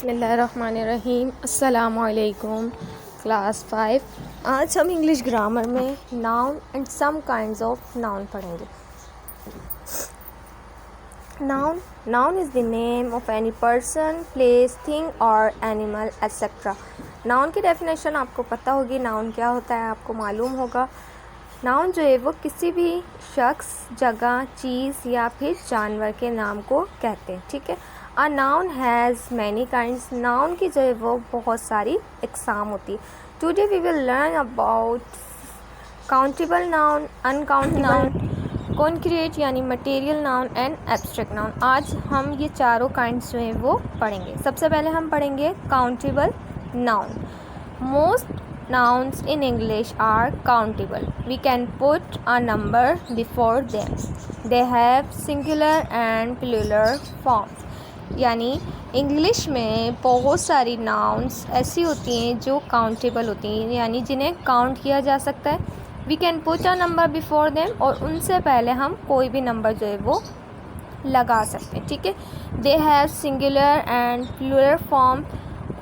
बिस्मिल्लाहिर्रहमानिर्रहीम। अस्सलामुअलैकुम क्लास 5। आज हम इंग्लिश ग्रामर में noun and some kinds of noun पढ़ेंगे। Noun is the name of any person, place, thing और एनिमल एट्सेट्रा। नाउन की डेफिनेशन आपको पता होगी, नाउन क्या होता है आपको मालूम होगा। नाउन जो है वो किसी भी शख्स, जगह, चीज़ या फिर जानवर के नाम को कहते हैं। ठीक है। A noun has many kinds. Noun की जो है वो बहुत सारी इकसाम होती है। Today we will learn about countable noun, uncountable noun, concrete यानी material noun and abstract noun. आज हम ये चारों काइंड्स जो हैं वो पढ़ेंगे। सबसे पहले हम पढ़ेंगे countable noun. Most nouns in English are countable. We can put a number before them. They have singular and plural forms. यानी इंग्लिश में बहुत सारी नाउन्स ऐसी होती हैं जो काउंटेबल होती हैं, यानी जिन्हें काउंट किया जा सकता है। We can put a number before them, और उनसे पहले हम कोई भी नंबर जो है वो लगा सकते हैं। ठीक है। They have singular and plural form.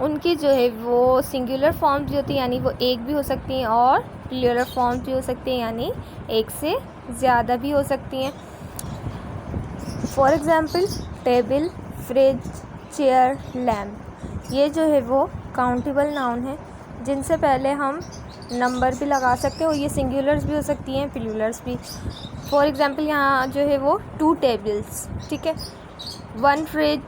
उनकी जो है वो सिंगुलर फॉर्म्स जो होती हैं यानी वो एक भी हो सकती हैं, और प्लूरल फॉर्म्स भी हो सकती हैं यानी एक से ज़्यादा भी हो सकती हैं। For example table, fridge, chair, lamp, ये जो है वो काउंटेबल नाउन है जिनसे पहले हम नंबर भी लगा सकते हैं, और ये सिंगुलर्स भी हो सकती हैं, प्लूरल्स भी। फॉर एग्ज़ाम्पल यहाँ जो है वो 2 टेबल्स, ठीक है, 1 फ्रिज,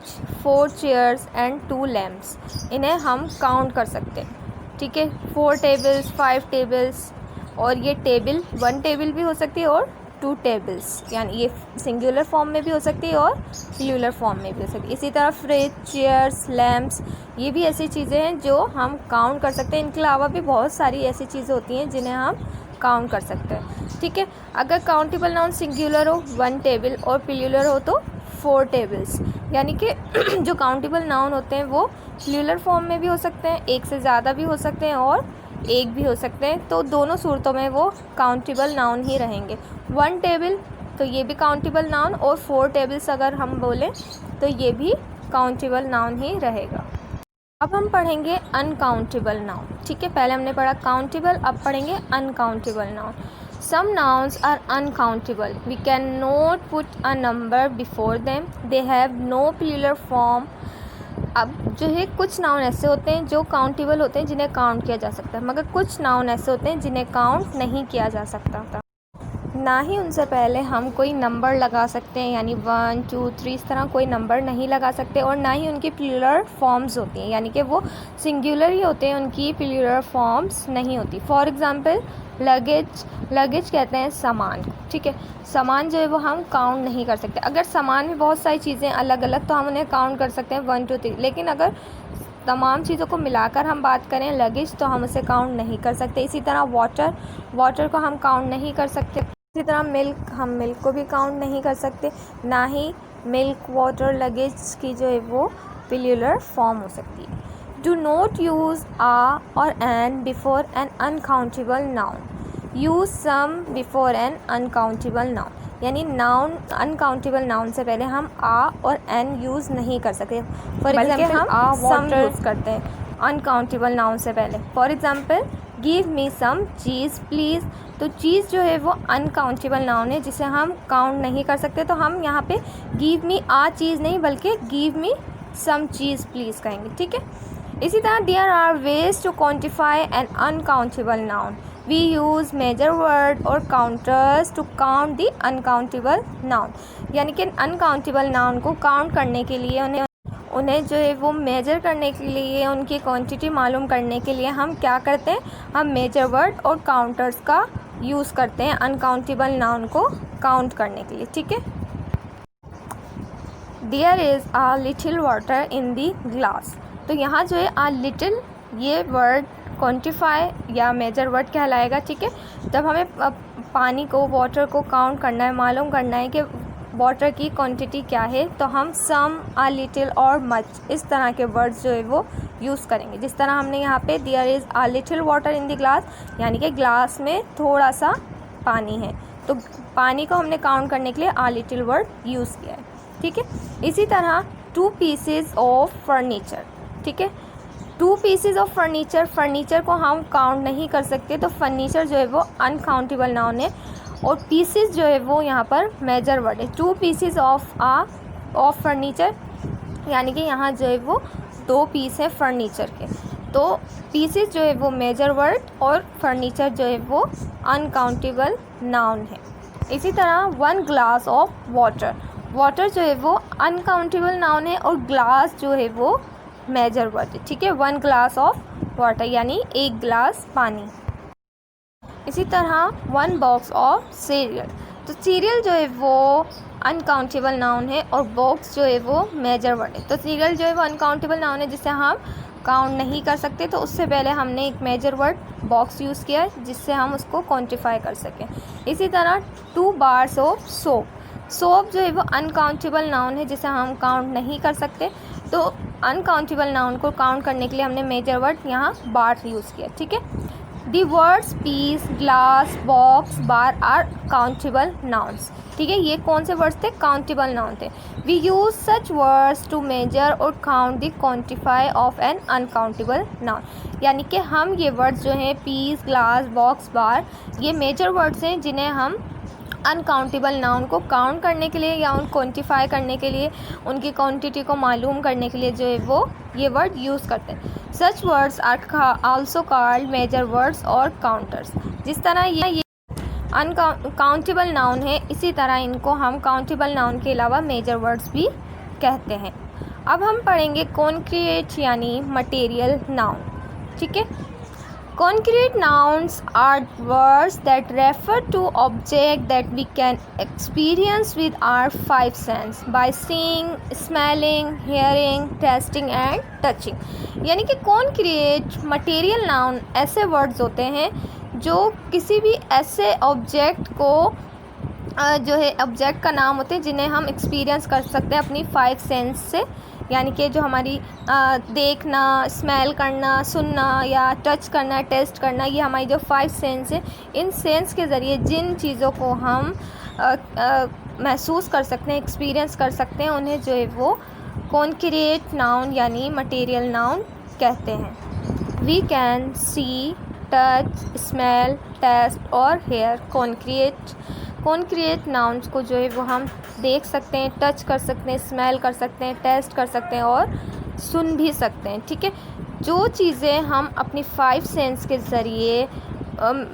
4 चेयर्स एंड 2 लैम्प्स, इन्हें हम काउंट कर सकते हैं। ठीक है। 4 टेबल्स, 5 टेबल्स, और ये टेबल 1 टेबल भी हो सकती है और 2 टेबल्स, यानी ये सिंगुलर फॉर्म में भी हो सकती है और प्लूरल फॉर्म में भी हो सकती है। इसी तरह फ्रिज, चेयर्स, लैम्प्स, ये भी ऐसी चीज़ें हैं जो हम काउंट कर सकते हैं। इनके अलावा भी बहुत सारी ऐसी चीज़ें होती हैं जिन्हें हम काउंट कर सकते हैं। ठीक है। अगर काउंटेबल नाउन सिंगुलर हो 1 टेबल और प्लूरल हो तो 4 टेबल्स, यानी कि जो काउंटेबल नाउन होते हैं वो प्लूरल फॉर्म में भी हो सकते हैं, एक से ज़्यादा भी हो सकते हैं और एक भी हो सकते हैं। तो दोनों सूरतों में वो काउंटेबल नाउन ही रहेंगे। 1 टेबल तो ये भी काउंटेबल नाउन, और 4 टेबल्स अगर हम बोलें तो ये भी काउंटेबल नाउन ही रहेगा। अब हम पढ़ेंगे अनकाउंटेबल नाउन। ठीक है। पहले हमने पढ़ा काउंटेबल, अब पढ़ेंगे uncountable noun. Some nouns are uncountable. We cannot put a number before them. They have no plural form. अब जो है कुछ नाउन ऐसे होते हैं जो काउंटेबल होते हैं, जिन्हें काउंट किया जा सकता है, मगर कुछ नाउन ऐसे होते हैं जिन्हें काउंट नहीं किया जा सकता था। ना ही उनसे पहले हम कोई नंबर लगा सकते हैं, यानी 1 2 3 इस तरह कोई नंबर नहीं लगा सकते, और ना ही उनकी प्लूरल फॉर्म्स होती हैं, यानी कि वो सिंगुलर ही होते हैं, उनकी प्लूरल फॉर्म्स नहीं होती। फॉर एग्ज़ाम्पल लगेज कहते हैं सामान। ठीक है। सामान जो है वो हम काउंट नहीं कर सकते। अगर सामान में बहुत सारी चीज़ें अलग अलग तो हम उन्हें काउंट कर सकते हैं 1 2 3, लेकिन अगर तमाम चीज़ों को मिलाकर हम बात करें लगेज तो हम उसे काउंट नहीं कर सकते। इसी तरह वाटर को हम काउंट नहीं कर सकते। इसी तरह हम मिल्क को भी काउंट नहीं कर सकते, ना ही मिल्क, वाटर, लगेज की जो है वो प्लूरल फॉर्म हो सकती है। Do not use a or an before an uncountable noun. Use some before an uncountable noun. यानी नाउन अनकाउंटेबल नाउन से पहले हम आ और एन यूज़ नहीं कर सकते। फॉर एग्जाम्पल हम सम यूज़ करते हैं अनकाउंटेबल नाउन से पहले। For example give me some cheese please, तो चीज़ जो है वो अनकाउंटेबल नाउन है जिसे हम काउंट नहीं कर सकते, तो हम यहाँ पे गिव मी आ चीज़ नहीं बल्कि give me some cheese please कहेंगे। ठीक है। इसी तरह there are ways to quantify an uncountable noun. We use measure word और counters to count the uncountable noun, यानी कि अनकाउंटेबल नाउन को काउंट करने के लिए उन्हें जो है वो मेजर करने के लिए, उनकी क्वांटिटी मालूम करने के लिए हम क्या करते हैं, हम मेजर वर्ड और काउंटर्स का यूज़ करते हैं अनकाउंटेबल नाउन को काउंट करने के लिए। ठीक है। There is a little water in the glass, तो यहाँ जो है आ लिटिल ये वर्ड क्वांटिफाई या मेजर वर्ड कहलाएगा। ठीक है। जब हमें पानी को, वाटर को काउंट करना है, मालूम करना है कि वाटर की क्वांटिटी क्या है, तो हम सम, आ लिटिल और मच इस तरह के वर्ड्स जो है वो यूज़ करेंगे। जिस तरह हमने यहाँ पे there is a little water in the glass, यानी कि ग्लास में थोड़ा सा पानी है, तो पानी को हमने काउंट करने के लिए आ लिटिल वर्ड यूज़ किया है। ठीक है। इसी तरह 2 pieces ऑफ फर्नीचर, ठीक है। 2 पीसेज ऑफ फर्नीचर, फर्नीचर को हम काउंट नहीं कर सकते, तो फर्नीचर जो है वो अनकाउंटेबल नाउन है, और पीसेज जो है वो यहाँ पर मेजर वर्ड है। 2 पीसेज ऑफ फर्नीचर, यानी कि यहाँ जो है वो 2 पीस है फर्नीचर के, तो पीसेज जो है वो मेजर वर्ड और फर्नीचर जो है वो अनकाउंटेबल नाउन है। इसी तरह 1 ग्लास ऑफ वाटर, वाटर जो है वो अनकाउंटेबल नाउन है और ग्लास जो है वो मेजर वर्ड है, ठीक है। 1 ग्लास ऑफ वाटर यानी 1 ग्लास पानी। इसी तरह 1 बॉक्स ऑफ सीरियल, तो सीरियल जो है वो अनकाउंटेबल नाउन है और बॉक्स जो है वो मेजर वर्ड है। तो सीरियल जो है वो अनकाउंटेबल नाउन है जिसे हम काउंट नहीं कर सकते, तो उससे पहले हमने एक मेजर वर्ड बॉक्स यूज़ किया है जिससे हम उसको क्वांटिफाई कर सकें। इसी तरह 2 बार्स ऑफ सोप, सोप जो है वो अनकाउंटेबल नाउन है जिसे हम काउंट नहीं कर सकते, तो अनकाउंटेबल नाउन को काउंट करने के लिए हमने मेजर वर्ड यहाँ बार यूज़ किया, ठीक है। The words piece, glass, box, bar are countable nouns, ठीक है। ये कौन से वर्ड्स थे? काउंटेबल नाउन थे। We use such words to measure और count the quantify of an uncountable noun, यानी कि हम ये वर्ड्स जो हैं पीस, ग्लास, बॉक्स, बार, ये मेजर वर्ड्स हैं जिन्हें हम अनकाउंटेबल नाउन को काउंट करने के लिए या उन क्वांटिफाई करने के लिए, उनकी क्वांटिटी को मालूम करने के लिए जो है वो ये वर्ड यूज़ करते हैं। Such words are also called measure words और काउंटर्स। जिस तरह ये अनकाउंटेबल नाउन है, इसी तरह इनको हम काउंटेबल नाउन के अलावा मेजर वर्ड्स भी कहते हैं। अब हम पढ़ेंगे कॉन्क्रीट यानी मटेरियल नाउन, ठीक है। Concrete nouns are words that refer to objects that we can experience with our 5 senses by seeing, smelling, hearing, tasting and touching। यानी कि concrete material noun ऐसे words होते हैं जो किसी भी ऐसे ऑब्जेक्ट को जो है ऑब्जेक्ट का नाम होते हैं जिन्हें हम एक्सपीरियंस कर सकते हैं अपनी 5 सेंस से, यानी कि जो हमारी देखना, स्मेल करना, सुनना या टच करना, टेस्ट करना, ये हमारी जो 5 सेंस है, इन सेंस के ज़रिए जिन चीज़ों को हम महसूस कर सकते हैं, एक्सपीरियंस कर सकते हैं, उन्हें जो है वो कॉन्क्रीट नाउन यानी मटेरियल नाउन कहते हैं। We can see, touch, smell, taste और हेयर कॉन्क्रीट नाउन्स को जो है वो हम देख सकते हैं, टच कर सकते हैं, स्मेल कर सकते हैं, टेस्ट कर सकते हैं और सुन भी सकते हैं, ठीक है। जो चीज़ें हम अपनी 5 सेंस के ज़रिए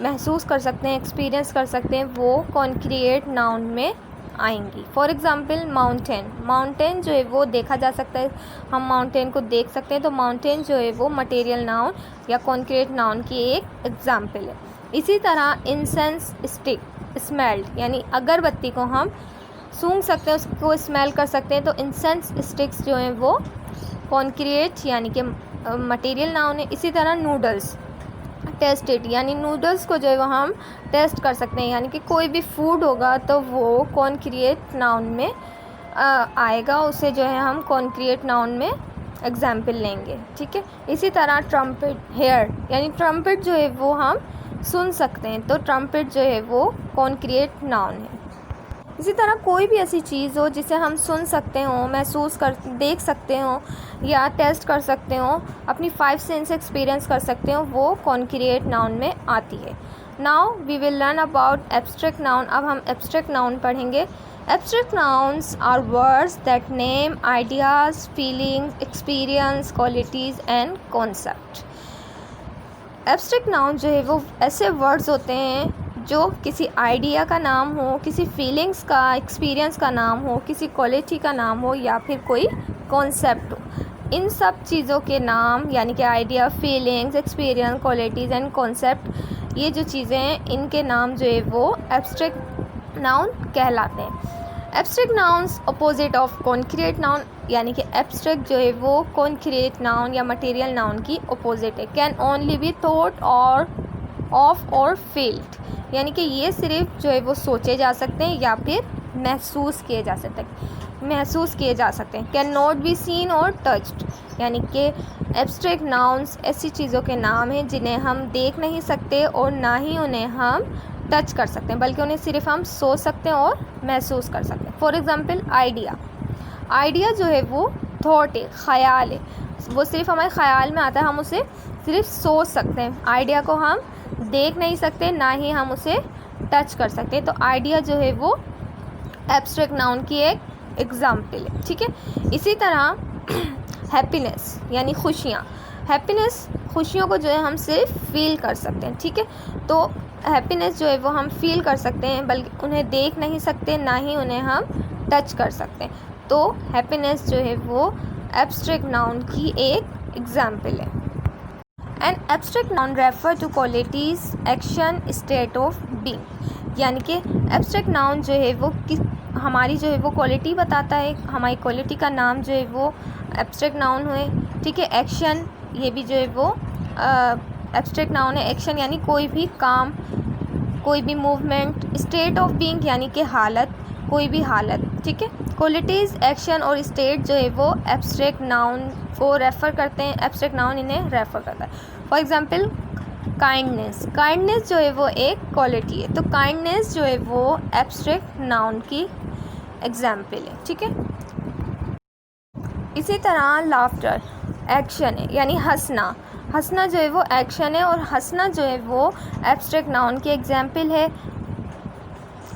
महसूस कर सकते हैं, एक्सपीरियंस कर सकते हैं, वो कॉन्क्रीट नाउन में आएंगी। फॉर एग्ज़ाम्पल माउंटेन जो है वो देखा जा सकता है, हम माउंटेन को देख सकते हैं, तो माउंटेन जो है वो मटेरियल नाउन या कॉन्क्रीट नाउन की एक एग्ज़ाम्पल है। इसी तरह इंसेंस स्टिक, स्मेल्ड यानी अगरबत्ती को हम सूंघ सकते हैं, उसको स्मेल कर सकते हैं, तो इंसेंस स्टिक्स जो हैं वो कॉन्क्रीट यानी कि मटेरियल नाउन है। इसी तरह नूडल्स, टेस्टेड यानी नूडल्स को जो है वो हम टेस्ट कर सकते हैं, यानी कि कोई भी फूड होगा तो वो कॉन्क्रीट नाउन में आएगा, उसे जो है हम कॉन्क्रीट नाउन में एग्जाम्पल लेंगे, ठीक है। इसी तरह ट्रम्पेट, हेयर यानी ट्रम्पेट जो है वो हम सुन सकते हैं, तो ट्रम्पेट जो है वो कॉन्क्रीट नाउन है। इसी तरह कोई भी ऐसी चीज़ हो जिसे हम सुन सकते हो, महसूस कर देख सकते हो या टेस्ट कर सकते हो, अपनी 5 सेंस एक्सपीरियंस कर सकते हो, वो कॉन्क्रीट नाउन में आती है। Now we will learn about abstract noun. अब हम एब्स्ट्रैक्ट नाउन पढ़ेंगे। Abstract nouns are words that name ideas, feelings, experience, qualities and concept. Abstract noun जो है वो ऐसे वर्ड्स होते हैं जो किसी आइडिया का नाम हो, किसी फीलिंग्स का, एक्सपीरियंस का नाम हो, किसी क्वालिटी का नाम हो या फिर कोई कॉन्सेप्ट हो। इन सब चीज़ों के नाम यानी कि idea, feelings, experience, qualities and concept, ये जो चीज़ें हैं इनके नाम जो है वो एब्स्ट्रैक्ट नाउन कहलाते हैं। Abstract nouns opposite of concrete noun, यानी कि एब्स्ट्रैक्ट जो है वो कॉन्क्रीट नाउन या मटेरियल नाउन की अपोजिट है। कैन ओनली बी थॉट और ऑफ और फील्ड, यानी कि ये सिर्फ जो है वो सोचे जा सकते हैं या फिर महसूस किए जा सकते हैं। कैन नॉट बी सीन और टच्ड, यानी कि एब्स्ट्रैक्ट नाउन्स ऐसी चीज़ों के नाम हैं जिन्हें हम देख नहीं सकते और ना ही उन्हें हम टच कर सकते हैं, बल्कि उन्हें सिर्फ हम सोच सकते हैं और महसूस कर सकते हैं। फॉर एग्ज़ाम्पल आइडिया जो है वो थॉट है, ख़याल है, वो सिर्फ हमारे ख़्याल में आता है, हम उसे सिर्फ सोच सकते हैं। आइडिया को हम देख नहीं सकते, ना ही हम उसे टच कर सकते हैं। तो आइडिया जो है वो एब्स्ट्रैक्ट नाउन की एक एग्जाम्पल है, ठीक है। इसी तरह हैप्पीनेस यानी खुशियाँ, हैप्पीनेस खुशियों को जो है हम सिर्फ फील कर सकते हैं, ठीक है। तो हैप्पीनेस जो है वो हम फील कर सकते हैं, बल्कि उन्हें देख नहीं सकते, ना ही उन्हें हम टच कर सकते हैं। तो हैप्पीनेस जो है वो एब्स्ट्रैक्ट नाउन की एक एग्जाम्पल है। An abstract noun refer to qualities, action, state of being, यानी कि एब्स्ट्रैक्ट नाउन जो है वो हमारी जो है वो क्वालिटी बताता है, हमारी क्वालिटी का नाम जो है वो एब्स्ट्रैक्ट नाउन हुए, ठीक है। एक्शन, ये भी जो है वो एब्स्ट्रैक्ट नाउन है। एक्शन यानी कोई भी काम, कोई भी मूवमेंट। स्टेट ऑफ बीइंग यानी कि हालत, कोई भी हालत, ठीक है। क्वालिटीज़, एक्शन और स्टेट जो है वो एब्स्ट्रैक्ट नाउन को रेफ़र करते हैं, एब्स्ट्रैक्ट नाउन इन्हें रेफ़र करता है। फॉर एग्जांपल काइंडनेस, काइंडनेस जो है वो एक क्वालिटी है, तो काइंडनेस जो है वो एब्स्ट्रैक्ट नाउन की एग्जाम्पल है, ठीक है। इसी तरह लाफ्टर एक्शन है, यानी हंसना, हंसना जो है वो एक्शन है, और हंसना जो है वो एब्स्ट्रैक्ट नाउन की एग्जाम्पल है।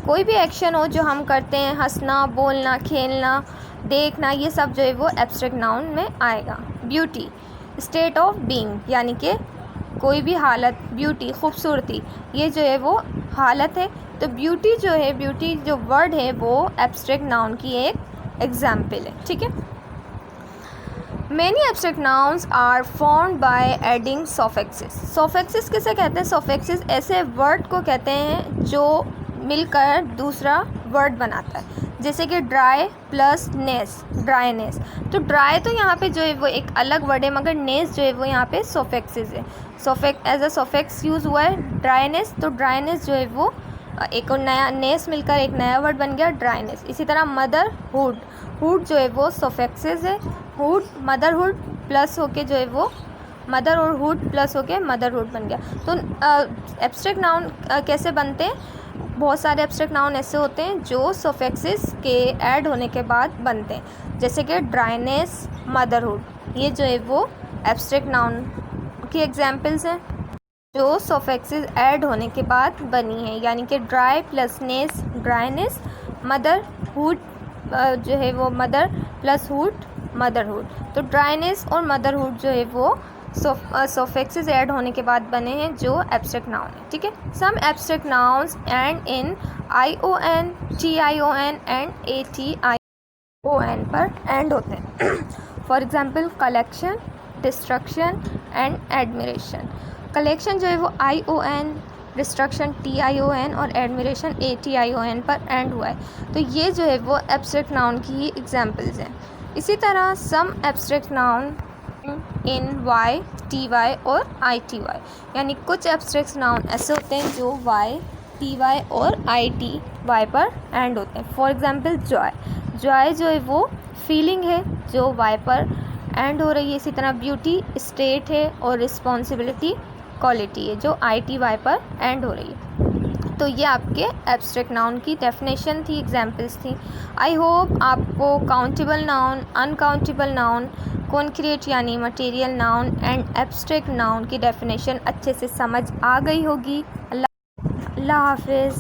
कोई भी एक्शन हो जो हम करते हैं, हंसना, बोलना, खेलना, देखना, ये सब जो है वो एब्स्ट्रैक्ट नाउन में आएगा। ब्यूटी, स्टेट ऑफ बीइंग, यानी कि कोई भी हालत, ब्यूटी खूबसूरती, ये जो है वो हालत है। तो ब्यूटी जो है, ब्यूटी जो वर्ड है वो एब्स्ट्रैक्ट नाउन की एक एग्जाम्पल है, ठीक है। Many abstract nouns are formed by adding suffixes. Suffixes किसे कहते हैं? सॉफिक्सेस ऐसे वर्ड को कहते हैं जो मिलकर दूसरा वर्ड बनाता है, जैसे कि ड्राई प्लस नेस, ड्राईनेस। तो ड्राई तो यहाँ पे जो है वो एक अलग वर्ड है, मगर नेस जो है वो यहाँ पे सॉफिक्सेस है, एज अ सॉफिक्स यूज़ हुआ है ड्राईनेस। तो ड्राईनेस जो है वो एक और नया नेस मिलकर एक नया वर्ड बन गया ड्राईनेस। इसी तरह मदरहुड, हुड जो है वो सॉफिक्सेस है, हुड, मदरहुड प्लस होके जो है वो मदर और हुड प्लस होके मदरहुड बन गया। तो एब्स्ट्रैक्ट नाउन कैसे बनते हैं? बहुत सारे एब्स्ट्रैक्ट नाउन ऐसे होते हैं जो सॉफिक्सेस के ऐड होने के बाद बनते हैं, जैसे कि ड्राईनेस, मदरहुड, ये जो है वो एब्स्ट्रैक्ट नाउन की एग्जांपल्स हैं जो सॉफिक्सेस ऐड होने के बाद बनी है, यानी कि ड्राई प्लस नेस ड्राईनेस, मदरहुड जो है वो मदर प्लस हुड मदरहुड। तो ड्राईनेस और मदरहुड जो है वो सॉफिक्सेस ऐड होने के बाद बने हैं जो एब्स्ट्रैक्ट नाउन है, ठीक है। Some abstract nouns end in ION, TION and ATION पर एंड होते हैं। For example collection, destruction and admiration. Collection जो है वो ION, डिस्ट्रक्शन TION और एडमिरेशन ATION पर एंड हुआ है। तो ये जो है वो एब्स्ट्रैक्ट नाउन की एग्जांपल्स हैं। इसी तरह some abstract noun in Y, TY और ITY, यानी कुछ एब्स्ट्रैक्ट नाउन ऐसे होते हैं जो Y, TY और ITY पर एंड होते हैं। फॉर एग्जांपल जॉय, जॉय जो है वो फीलिंग है जो Y पर एंड हो रही है। इसी तरह ब्यूटी स्टेट है, और रिस्पॉन्सिबिलिटी क्वालिटी है जो ITY पर एंड हो रही है। तो ये आपके एब्स्ट्रैक्ट नाउन की डेफिनेशन थी, एग्जांपल्स थी। आई होप आपको countable noun, uncountable noun, concrete यानी material noun and abstract noun की डेफिनेशन अच्छे से समझ आ गई होगी। अल्लाह हाफिज़।